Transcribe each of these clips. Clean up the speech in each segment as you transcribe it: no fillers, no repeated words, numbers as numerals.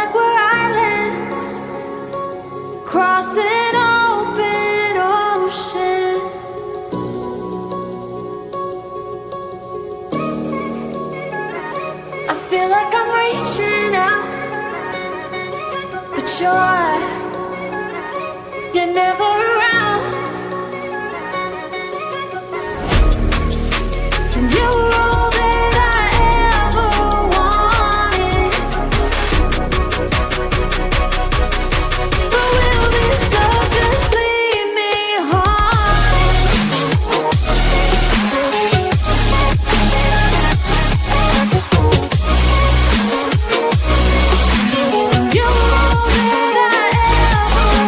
like we're islands crossing open ocean. I feel like I'm reaching out, but you're never around. And you were all that I ever wanted. But will this love just leave me You were all that I ever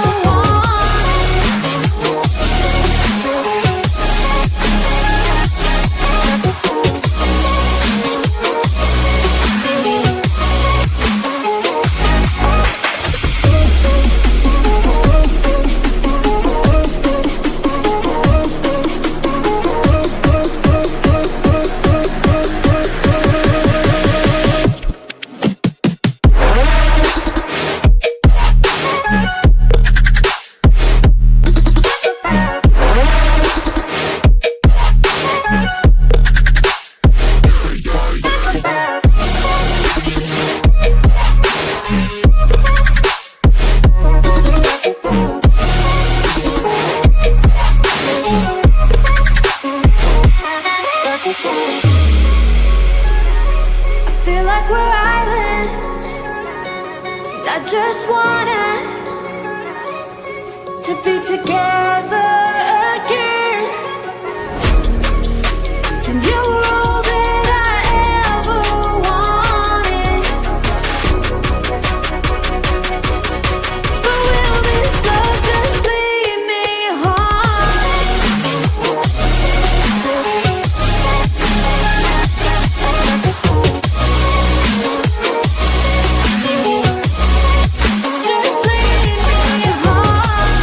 just want us to be together again. And you were all that I ever wanted. But will this love just leave me Just leave me home.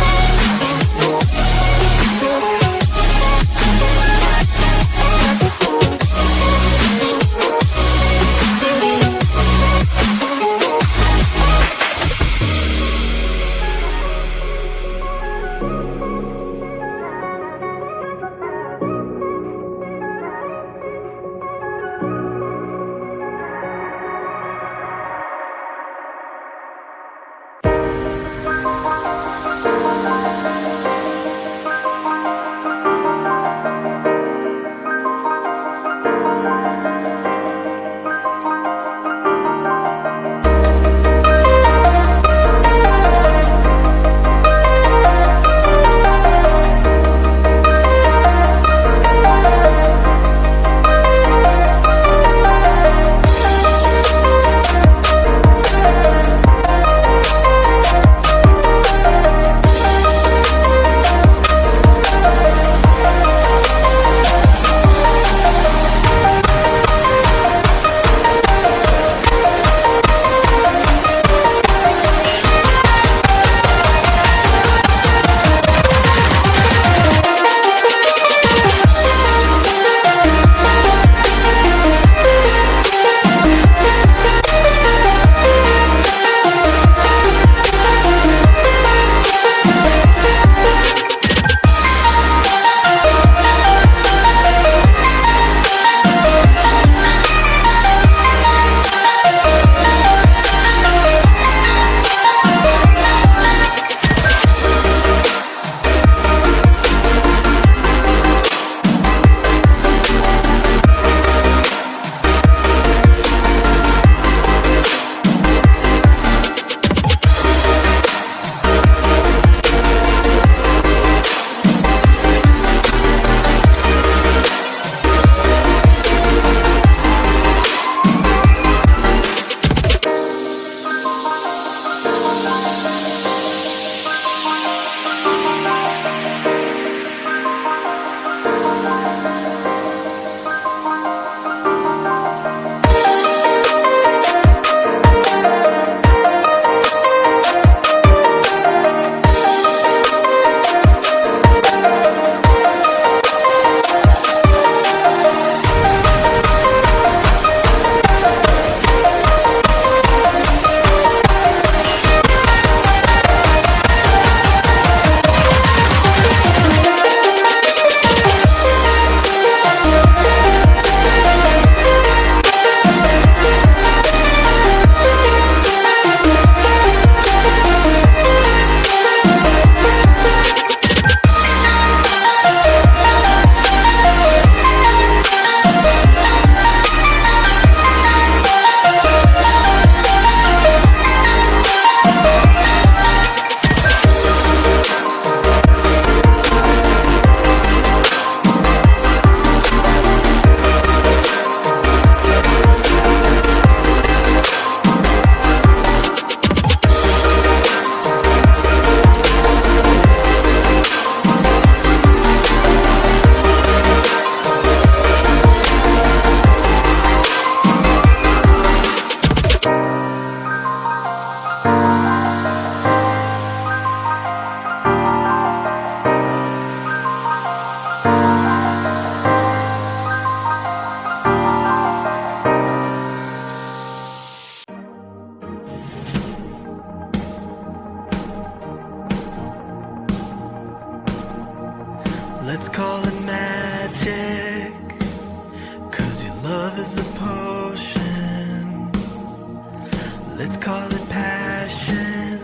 call it passion.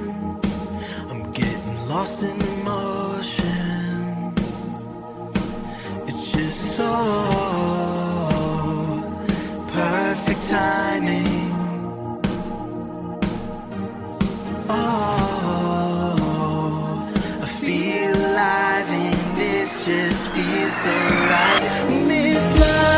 I'm getting lost in emotion. It's just so perfect timing. Oh, I feel alive and this just feels so right. This love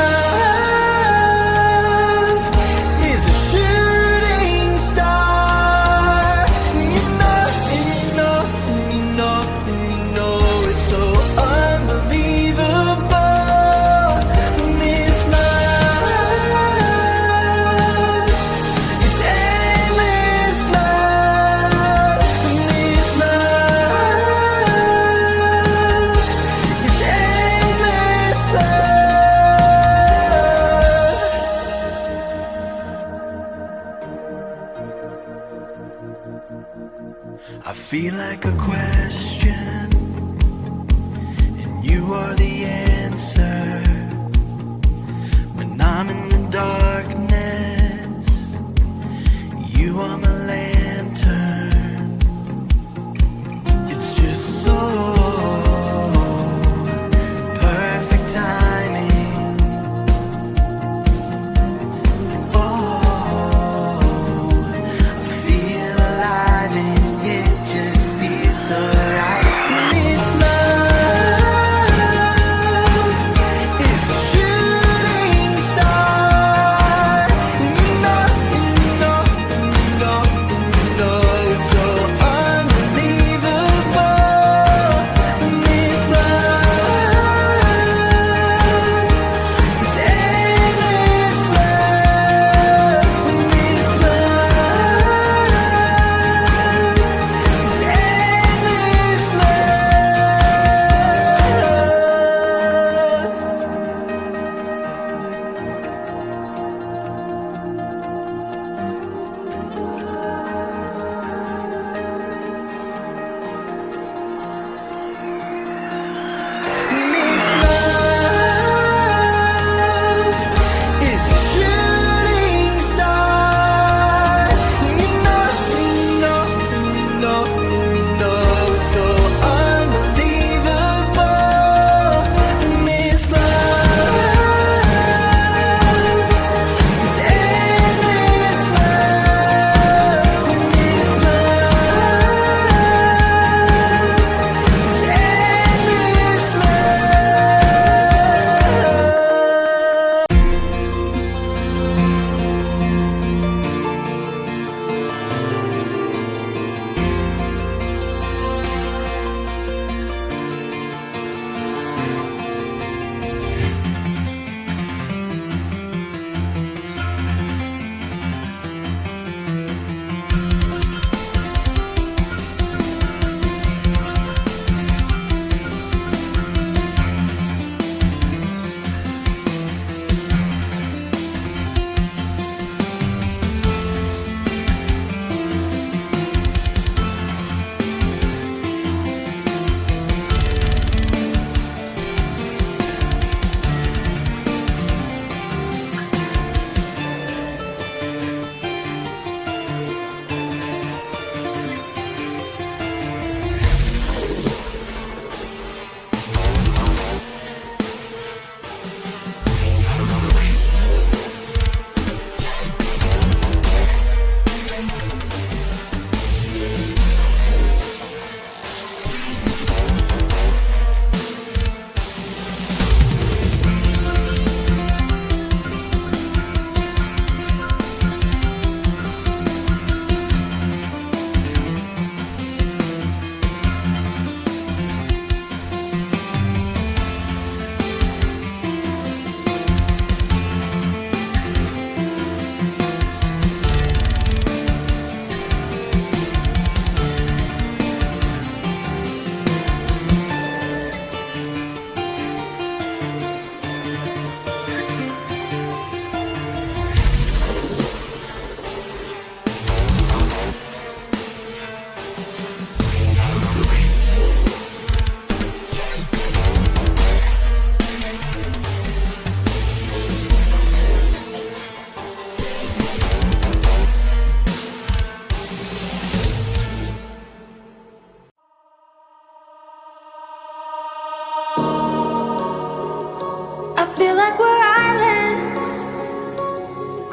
is a shooting star. You know, and you know, and you know, and you know it's so unbelievable. This love is endless love. This love is endless love. I feel like a question, and you are the answer. When I'm in the darkness, you are my lantern. It's just so perfect timing. Oh, I feel alive and it just feels so right. This love is a shooting star.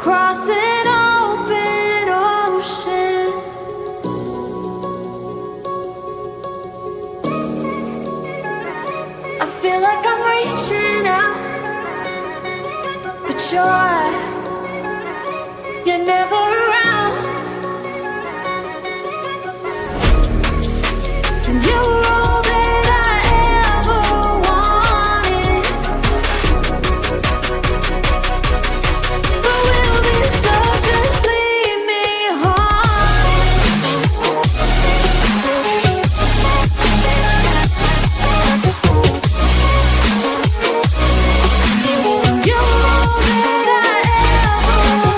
across an open ocean. I feel like I'm reaching out, but you're never around. And you were all that I ever wanted. But will this love just leave me haunted? You were all that I ever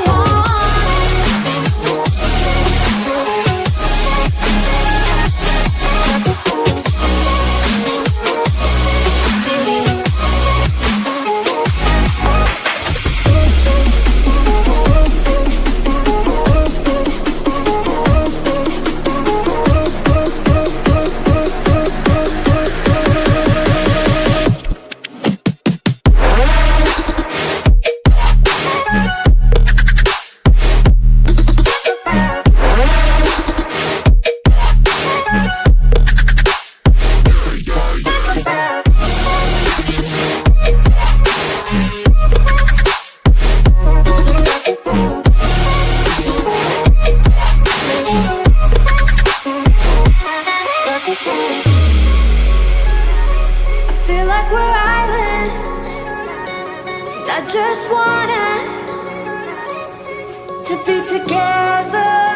we're islands, and I just want us to be together.